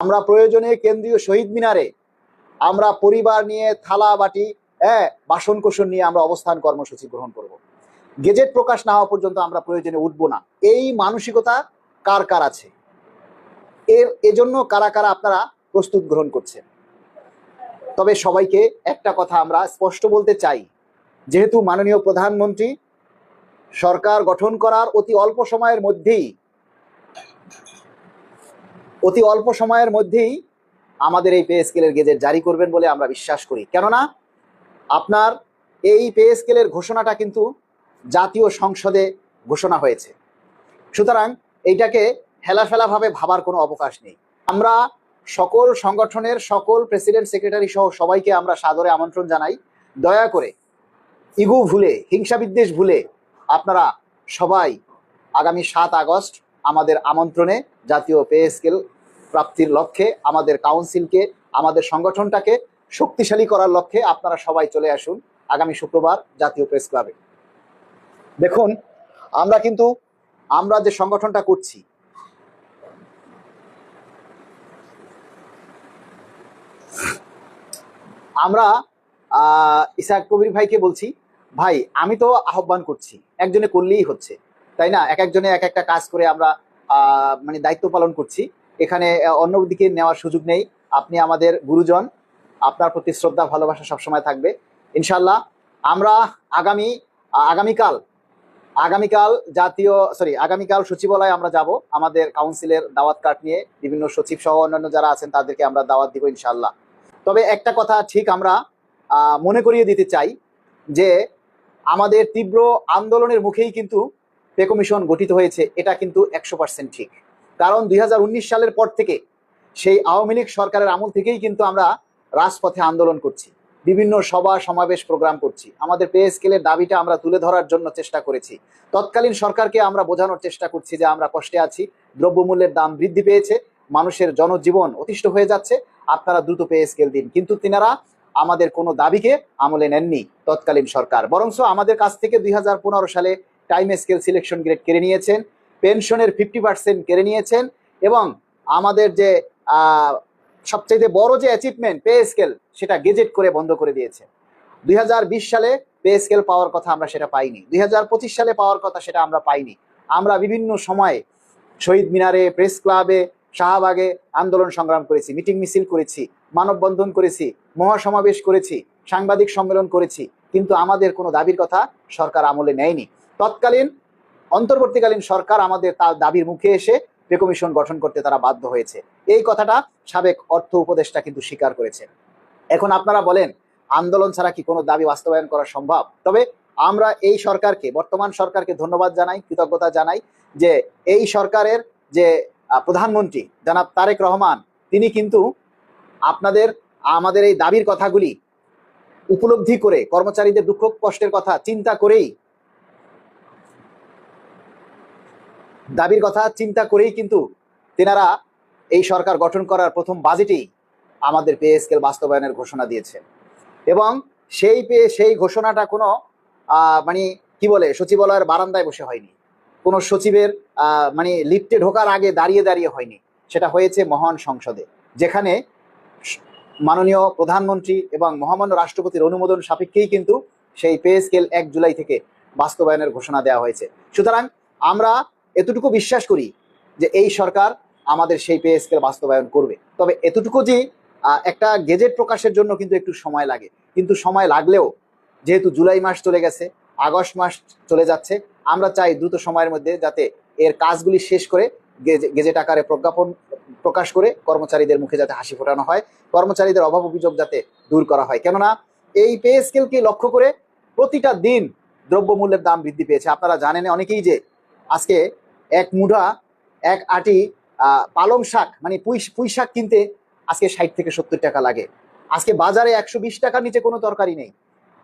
আমরা প্রয়োজনে কেন্দ্রীয় শহীদ মিনারে আমরা পরিবার নিয়ে থালা বাটি বাসন কোসন নিয়ে আমরা অবস্থান কর্মসূচি গ্রহণ করব। গেজেট প্রকাশ না হওয়া পর্যন্ত আমরা প্রয়োজনে উঠবো না। এই মানসিকতা কার কার আছে, এজন্য কারা কারা আপনারা প্রস্তুত গ্রহণ করছেন? তবে সবাইকে একটা কথা আমরা স্পষ্ট বলতে চাই, যেহেতু মাননীয় প্রধানমন্ত্রী সরকার গঠন করার অতি অল্প সময়ের মধ্যেই আমাদের এই পে স্কেলের গেজেট জারি করবেন বলে আমরা বিশ্বাস করি। কেননা আপনার এই পে স্কেলের ঘোষণাটা কিন্তু জাতীয় সংসদে ঘোষণা হয়েছে, সুতরাং এইটাকে হেলাফেলাভাবে ভাবার কোনো অবকাশ নেই। আমরা সকল সংগঠনের সকল প্রেসিডেন্ট সেক্রেটারি সহ সবাইকে আমরা সাদরে আমন্ত্রণ জানাই, দয়া করে ইগো ভুলে, হিংসা বিদ্বেষ ভুলে আপনারা সবাই আগামী 7 আগস্ট আমাদের আমন্ত্রণে জাতীয় পে স্কেল প্রাপ্তির লক্ষ্যে আমাদের কাউন্সিলকে, আমাদের সংগঠনটাকে শক্তিশালী করার লক্ষ্যে আপনারা সবাই চলে আসুন আগামী শুক্রবার জাতীয় প্রেস ক্লাবে। দেখুন, আমরা যে সংগঠনটা করছি, আমরা ইসাক কবির ভাইকে বলছি, ভাই আমি তো আহ্বান করছি, একজনে করলেই হচ্ছে, তাই না? এক একজনে এক একটা কাজ করে আমরা মানে দায়িত্ব পালন করছি, এখানে অন্যদিকে নেওয়ার সুযোগ নেই। আপনি আমাদের গুরুজন, আপনার প্রতি শ্রদ্ধা ভালোবাসা সবসময় থাকবে ইনশাল্লাহ। আমরা আগামীকাল সচিবালয়ে আমরা যাব, আমাদের কাউন্সিলের দাওয়াত কার্ড নিয়ে বিভিন্ন সচিব সহ অন্যান্য যারা আছেন তাদেরকে আমরা দাওয়াত দিব ইনশাল্লাহ। তবে একটা কথা ঠিক আমরা মনে করিয়ে দিতে চাই যে আমাদের তীব্র আন্দোলনের মুখেই কিন্তু পে কমিশন গঠিত হয়েছে, এটা কিন্তু 100% ঠিক। কারণ 2019 সালের পর থেকে, সেই আওয়ামী লীগ সরকারের আমল থেকেই কিন্তু আমরা রাজপথে আন্দোলন করছি, বিভিন্ন সভা সমাবেশ প্রোগ্রাম করছি, আমাদের পে স্কেলের দাবিটা আমরা তুলে ধরার জন্য চেষ্টা করেছি। তৎকালীন সরকারকে আমরা বোঝানোর চেষ্টা করছি যে আমরা কষ্টে আছি, দ্রব্যমূল্যের দাম বৃদ্ধি পেয়েছে, মানুষের জনজীবন অতিষ্ঠ হয়ে যাচ্ছে, আপনারা দ্রুত পে স্কেল দিন। কিন্তু তিনারা আমাদের কোনো দাবিকে আমলে নেননি তৎকালীন সরকার, বরঞ্চ আমাদের কাছ থেকে 2015 সালে টাইম স্কেল সিলেকশন গ্রেড কেড়ে নিয়েছেন, পেনশনের 50% কেড়ে নিয়েছেন, এবং আমাদের যে সবচেয়ে বড় যে অ্যাচিভমেন্ট পে স্কেল, সেটা গেজেট করে বন্ধ করে দিয়েছে। 2020 সালে পে স্কেল পাওয়ার কথা আমরা সেটা পাইনি, 2025 সালে পাওয়ার কথা সেটা আমরা পাইনি। আমরা বিভিন্ন সময়ে শহীদ মিনারে, প্রেস ক্লাবে, শাহবাগে আন্দোলন সংগ্রাম করেছি, মিটিং মিছিল করেছি, মানববন্ধন করেছি, মহাসমাবেশ করেছি, সাংবাদিক সম্মেলন করেছি, কিন্তু আমাদের কোনো দাবির কথা সরকার আমলে নেয়নি। তৎকালীন অন্তর্বর্তীকালীন সরকার আমাদের তার দাবির মুখে এসে পে কমিশন গঠন করতে তারা বাধ্য হয়েছে। এই কথাটা সাবেক অর্থ উপদেষ্টা কিন্তু স্বীকার করেছেন। এখন আপনারা বলেন, আন্দোলন ছাড়া কি কোনো দাবি বাস্তবায়ন করা সম্ভব? তবে আমরা এই সরকারকে, বর্তমান সরকারকে ধন্যবাদ জানাই, কৃতজ্ঞতা জানাই যে এই সরকারের যে প্রধানমন্ত্রী জনাব তারেক রহমান, তিনি কিন্তু আমাদের এই দাবির কথাগুলি উপলব্ধি করে, কর্মচারীদের দুঃখ কষ্টের কথা চিন্তা করেই কিন্তু তেনারা এই সরকার গঠন করার প্রথম বাজেটেই আমাদের পে স্কেল বাস্তবায়নের ঘোষণা দিয়েছেন। এবং সেই ঘোষণাটা কোনো মানে কি বলে, সচিবালয়ের বারান্দায় বসে হয়নি, কোনো সচিবের মানে লিফটে ঢোকার আগে দাঁড়িয়ে হয়নি, সেটা হয়েছে মহান সংসদে, যেখানে মাননীয় প্রধানমন্ত্রী এবং মহামান্য রাষ্ট্রপতির অনুমোদন সাপেক্ষেই কিন্তু সেই পে স্কেল 1 জুলাই থেকে বাস্তবায়নের ঘোষণা দেওয়া হয়েছে। সুতরাং আমরা এতটুকু বিশ্বাস করি যে এই সরকার আমাদের সেই পে স্কেল বাস্তবায়ন করবে। তবে এতটুকু যে একটা গেজেট প্রকাশের জন্য কিন্তু একটু সময় লাগে, কিন্তু সময় লাগলেও যেহেতু জুলাই মাস চলে গেছে, আগস্ট মাস চলে যাচ্ছে, আমরা চাই দ্রুত সময়ের মধ্যে যাতে এর কাজগুলি শেষ করে গেজেট আকারে প্রকাশ করে কর্মচারীদের মুখে যাতে হাসি ফোটানো হয়, কর্মচারীদের অভাব অভিযোগ যাতে দূর করা হয়। কেননা এই পে স্কেলকে লক্ষ্য করে প্রতিটা দিন দ্রব্যমূল্যের দাম বৃদ্ধি পেয়েছে। আপনারা জানেন অনেকেই যে আজকে এক আটি পালং শাক, মানে পুঁই শাক কিনতে আজকে 60 থেকে 70 টাকা লাগে। আজকে বাজারে 120 টাকার নিচে কোনো তরকারি নেই।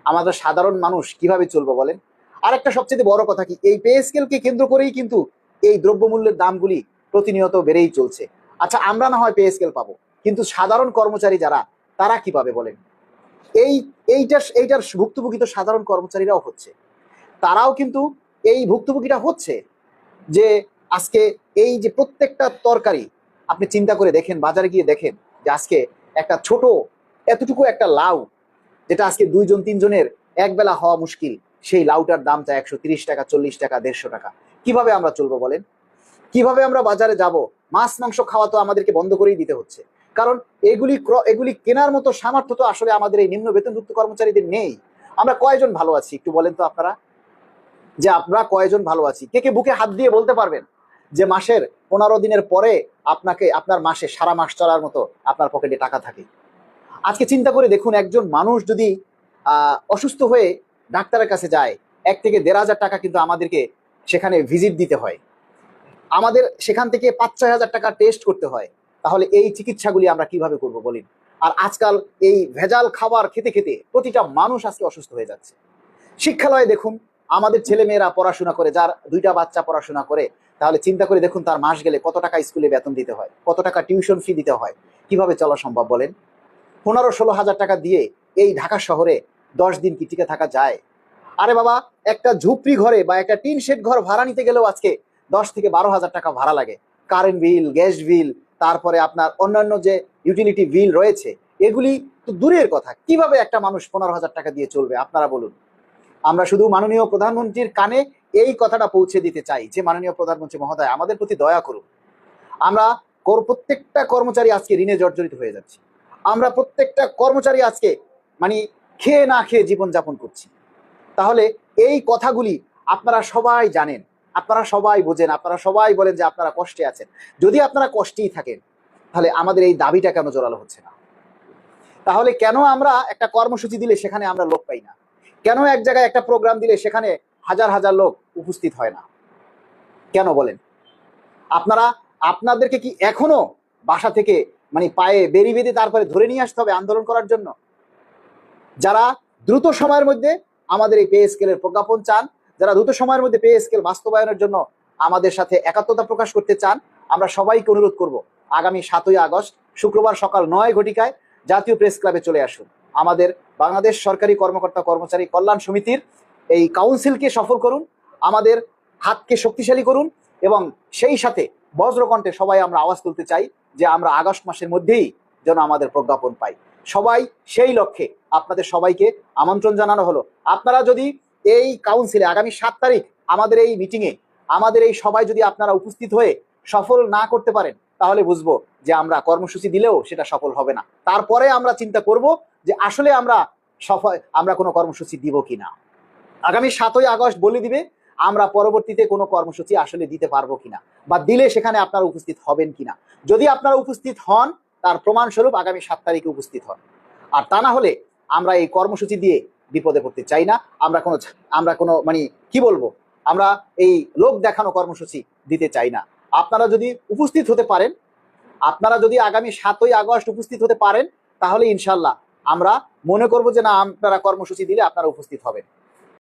আমাদের সাধারণ মানুষ কিভাবে চলবো বলেন? আর একটা সবচেয়ে বড় কথা কি, এই পে স্কেলকে কেন্দ্র করেই কিন্তু এই দ্রব্যমূল্যের দামগুলি প্রতিনিয়ত বেড়েই চলছে। আচ্ছা, আমরা না হয় পে স্কেল পাবো, কিন্তু সাধারণ কর্মচারী যারা, তারা কি পাবে বলেন? এইটার ভুক্তভোগী তো সাধারণ কর্মচারীরাও হচ্ছে, তারাও কিন্তু এই ভুক্তভোগীটা হচ্ছে যে আজকে এই যে প্রত্যেকটা তরকারি আপনি চিন্তা করে দেখেন, বাজারে গিয়ে দেখেন যে আজকে একটা ছোট এতটুকু একটা লাউ, যেটা আজকে 2-3 জনের এক বেলা হওয়া মুশকিল, সেই লাউটার দাম চাই 130 টাকা, 40 টাকা, 150 টাকা। কিভাবে আমরা চলবো বলেন? কিভাবে আমরা বাজারে যাব? মাছ মাংস খাওয়া তো আমাদেরকে বন্ধ করেই দিতে হচ্ছে, কারণ এগুলি কেনার মতো সামর্থ্য তো আসলে আমাদের এই নিম্ন বেতনভুক্ত কর্মচারীদের নেই। আমরা কয়জন ভালো আছি একটু বলেন তো আপনারা, যে আমরা কয়জন ভালো আছি? কে কে বুকে হাত দিয়ে বলতে পারবেন যে মাসের 15 দিনের পরে আপনার মাসে সারা মাস চলার মতো আপনার পকেটে টাকা থাকে? আজকে চিন্তা করে দেখুন, একজন মানুষ যদি অসুস্থ হয়ে ডাক্তারের কাছে যায়, 1 থেকে 1,500 টাকা কিন্তু আমাদেরকে সেখানে ভিজিট দিতে হয়, আমাদের সেখান থেকে 5-6 হাজার টাকা টেস্ট করতে হয়। তাহলে এই চিকিৎসাগুলি আমরা কিভাবে করব বলিন? আর আজকাল এই ভেজাল খাবার খেতে খেতে প্রতিটা মানুষ আজকে অসুস্থ হয়ে যাচ্ছে। শিক্ষালয়ে দেখুন, আমাদের ছেলে মেয়েরা পড়াশোনা করে, যার 2টা বাচ্চা পড়াশোনা করে, তাহলে চিন্তা করে দেখুন তার মাস গেলে কত টাকা স্কুলে বেতন দিতে হয়, কত টাকা টিউশন ফি দিতে হয়। কিভাবে চলা সম্ভব বলেন? 15-16 হাজার টাকা দিয়ে এই ঢাকা শহরে 10 দিন কি টিকে থাকা যায়? আরে বাবা, একটা ঝুপড়ি ঘরে বা একটা টিন শেড ঘর ভাড়া নিতে গেলেও আজকে 10 থেকে 12 হাজার টাকা ভাড়া লাগে। কারেন্ট বিল, গ্যাস বিল, তারপরে আপনার অন্যান্য যে ইউটিলিটি বিল রয়েছে, এগুলি তো দূরের কথা। কিভাবে একটা মানুষ 15 হাজার টাকা দিয়ে চলবে আপনারা বলুন? আমরা শুধু মাননীয় প্রধানমন্ত্রীর কানে এই কথাটা পৌঁছে দিতে চাই যে মাননীয় প্রধানমন্ত্রী মহোদয়, আমাদের প্রতি দয়া করুন। আমরা প্রত্যেকটা কর্মচারী আজকে ঋণে জর্জরিত হয়ে যাচ্ছি। আমরা প্রত্যেকটা কর্মচারী আজকে মানে খেয়ে না খেয়ে জীবনযাপন করছি। তাহলে এই কথাগুলি আপনারা সবাই জানেন, আপনারা সবাই বোঝেন, আপনারা সবাই বলেন যে আপনারা কষ্টে আছেন। যদি আপনারা কষ্টেই থাকেন, তাহলে আমাদের এই দাবিটা কেন জোরালো হচ্ছে না? তাহলে কেন আমরা একটা কর্মসূচি দিলে সেখানে আমরা লোক পাই না? কেন এক জায়গায় একটা প্রোগ্রাম দিলে সেখানে হাজার হাজার লোক উপস্থিত হয় না? কেন বলেন? আপনাদেরকে কি এখনো বাসা থেকে মানে পায়ে বেরি বেঁধে তারপরে ধরে নিয়ে আসতে হবে আন্দোলন করার জন্য? যারা দ্রুত সময়ের মধ্যে আমাদের এই পে স্কেলের প্রজ্ঞাপন চান, যারা দ্রুত সময়ের মধ্যে পে স্কেল বাস্তবায়নের জন্য আমাদের সাথে একাত্মতা প্রকাশ করতে চান, আমরা সবাইকে অনুরোধ করব, আগামী 7ই আগস্ট শুক্রবার সকাল 9 ঘটিকায় জাতীয় প্রেস ক্লাবে চলে আসুন। আমাদের বাংলাদেশ সরকারি কর্মকর্তা কর্মচারী কল্যাণ সমিতির এই কাউন্সিলকে সফল করুন, আমাদের হাতকে শক্তিশালী করুন, এবং সেই সাথে বজ্রকণ্ঠে সবাই আমরা আওয়াজ তুলতে চাই যে আমরা আগস্ট মাসের মধ্যেই যেন আমাদের প্রজ্ঞাপন পাই। সবাই সেই লক্ষ্যে আপনাদের সবাইকে আমন্ত্রণ জানানো হলো। আপনারা যদি এই কাউন্সিলে আগামী 7 তারিখ আমাদের এই মিটিংয়ে, আমাদের এই সবাই যদি আপনারা উপস্থিত হয়ে সফল না করতে পারেন, তাহলে বুঝবো যে আমরা কর্মসূচি দিলেও সেটা সফল হবে না। তারপরে আমরা চিন্তা করব যে আসলে আমরা কোনো কর্মসূচি দিব কিনা। আগামী 7ই আগস্ট বলে দিবে আমরা পরবর্তীতে কোনো কর্মসূচি আসলে দিতে পারবো কিনা, বা দিলে সেখানে আপনারা উপস্থিত হবেন কিনা। যদি আপনারা উপস্থিত হন, তার প্রমাণস্বরূপ আগামী 7 তারিখে উপস্থিত হন। আর তা না হলে আমরা এই কর্মসূচি দিয়ে বিপদে পড়তে চাই না। আমরা কোনো মানে কি বলবো, আমরা এই লোক দেখানো কর্মসূচি দিতে চাই না। আপনারা যদি উপস্থিত হতে পারেন, আপনারা যদি আগামী 7ই আগস্ট উপস্থিত হতে পারেন, তাহলে ইনশাল্লাহ আমরা মনে করবো যে না, আপনারা কর্মসূচি দিলে আপনারা উপস্থিত হবেন।